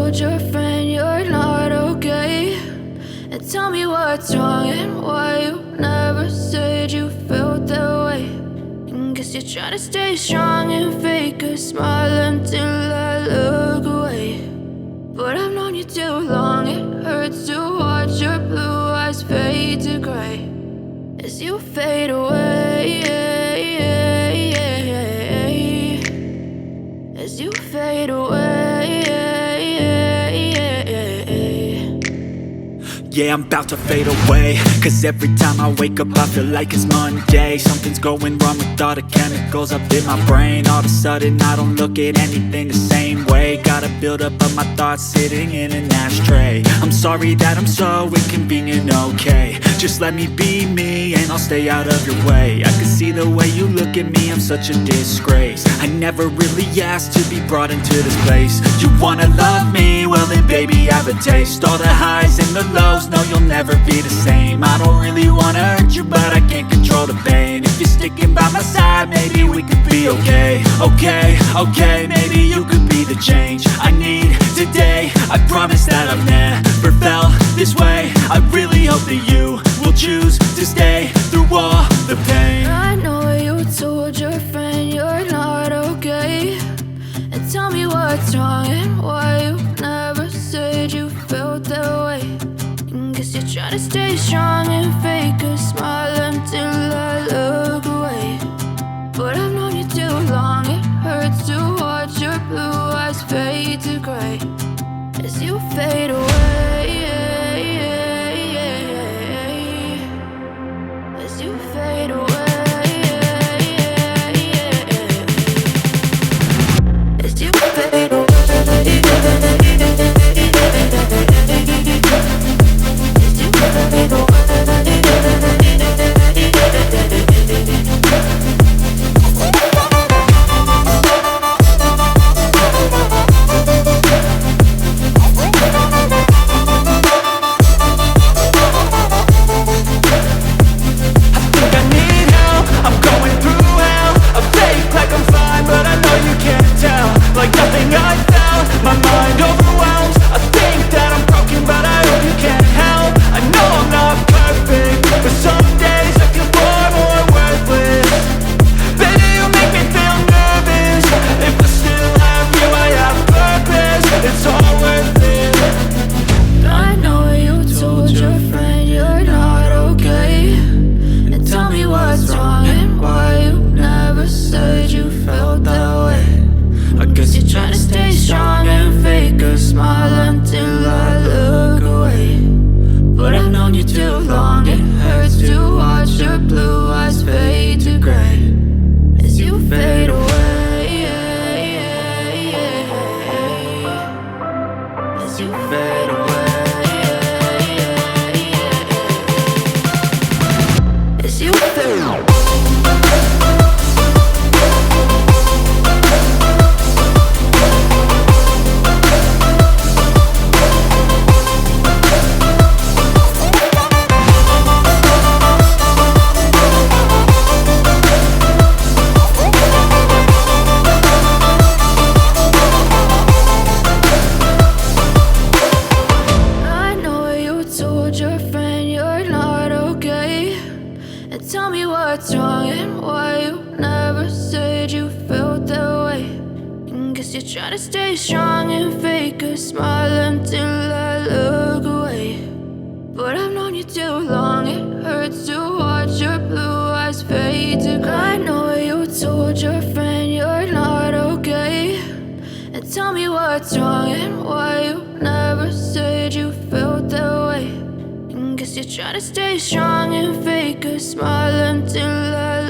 told your friend you're not okay? And tell me what's wrong and why you never said you felt that way. And guess you're trying to stay strong and fake a smile until I look away. But I've known you too long, it hurts to watch your blue eyes fade to gray as you fade away, as you fade away. Yeah, I'm about to fade away, cause every time I wake up I feel like it's Monday. Something's going wrong with all the chemicals up in my brain. All of a sudden I don't look at anything the same way. Got a build up of my thoughts sitting in an ashtray. I'm sorry that I'm so inconvenient, okay? Just let me be me and I'll stay out of your way. I can see the way you look at me, I'm such a disgrace. I never really asked to be brought into this place. You wanna love me? Well then baby, have a taste. All the highs and the lows, no, you'll never be the same. I don't really wanna hurt you, but I can't control the pain. If you're sticking by my side, maybe we could be okay. Okay, maybe you could be the change I need today. I promise that I've never felt this way. I really hope that you will choose to stay through all the pain. I know you told your friend you're not okay. And tell me what's wrong and why you never said you felt that way. And guess you're trying to stay strong and fake a smile until I look away. But I've known you too long, it hurts to watch your blue eyes fade to gray as you fade away, as you fade away. As you fade away, as you fade away. Like nothing I found, my mind overwhelms. I think that I'm broken, but I hope you can't help. I know I'm not perfect, but some days I feel far more worthless. Baby, you make me feel nervous. If I still have you, I have purpose. It's all worth it. I know you told your friend you're not okay. And tell me what's wrong and why you never said you felt that way. I guess you're trying to stay strong and fake a smile until I look away. But I've known you too long, it hurts to watch your blue eyes fade to gray as you fade away, as you fade away, as you fade away. Tell me what's wrong and why you never said you felt that way. And guess you're trying to stay strong and fake a smile until I look away. But I've known you too long, it hurts to watch your blue eyes fade to gray. I know you told your friend you're not okay. And tell me what's wrong and why you never said you felt that way. Guess you're trying to stay strong and fake a smile until I